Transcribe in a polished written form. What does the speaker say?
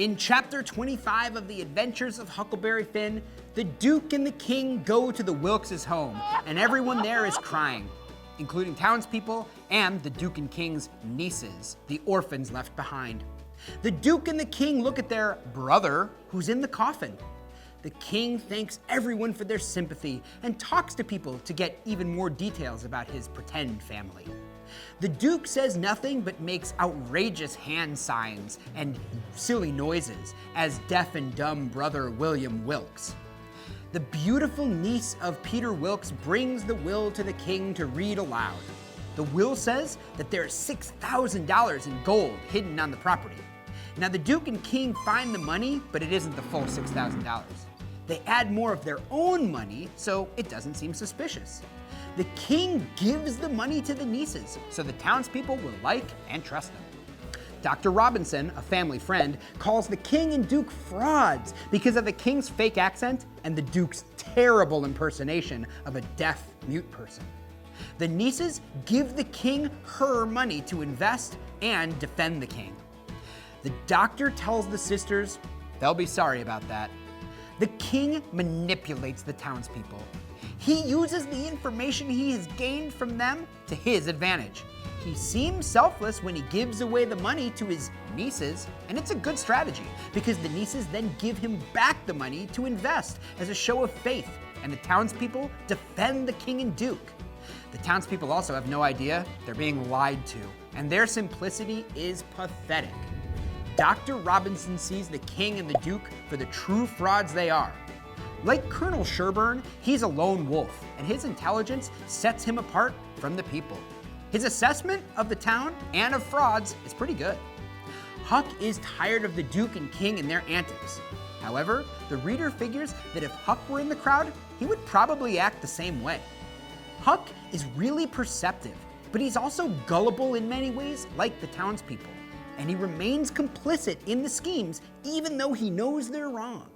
In chapter 25 of the Adventures of Huckleberry Finn, the Duke and the King go to the Wilkes' home, and everyone there is crying, including townspeople and the Duke and King's nieces, the orphans left behind. The Duke and the King look at their brother, who's in the coffin. The King thanks everyone for their sympathy and talks to people to get even more details about his pretend family. The Duke says nothing but makes outrageous hand signs and silly noises as deaf and dumb brother William Wilkes. The beautiful niece of Peter Wilkes brings the will to the King to read aloud. The will says that there's $6,000 in gold hidden on the property. Now the Duke and King find the money, but it isn't the full $6,000. They add more of their own money, so it doesn't seem suspicious. The King gives the money to the nieces, so the townspeople will like and trust them. Dr. Robinson, a family friend, calls the King and Duke frauds because of the King's fake accent and the Duke's terrible impersonation of a deaf, mute person. The nieces give the King her money to invest and defend the King. The doctor tells the sisters they'll be sorry about that. The King manipulates the townspeople. He uses the information he has gained from them to his advantage. He seems selfless when he gives away the money to his nieces, and it's a good strategy because the nieces then give him back the money to invest as a show of faith, and the townspeople defend the King and Duke. The townspeople also have no idea they're being lied to, and their simplicity is pathetic. Dr. Robinson sees the King and the Duke for the true frauds they are. Like Colonel Sherburne, he's a lone wolf, and his intelligence sets him apart from the people. His assessment of the town and of frauds is pretty good. Huck is tired of the Duke and King and their antics. However, the reader figures that if Huck were in the crowd, he would probably act the same way. Huck is really perceptive, but he's also gullible in many ways, like the townspeople, and he remains complicit in the schemes even though he knows they're wrong.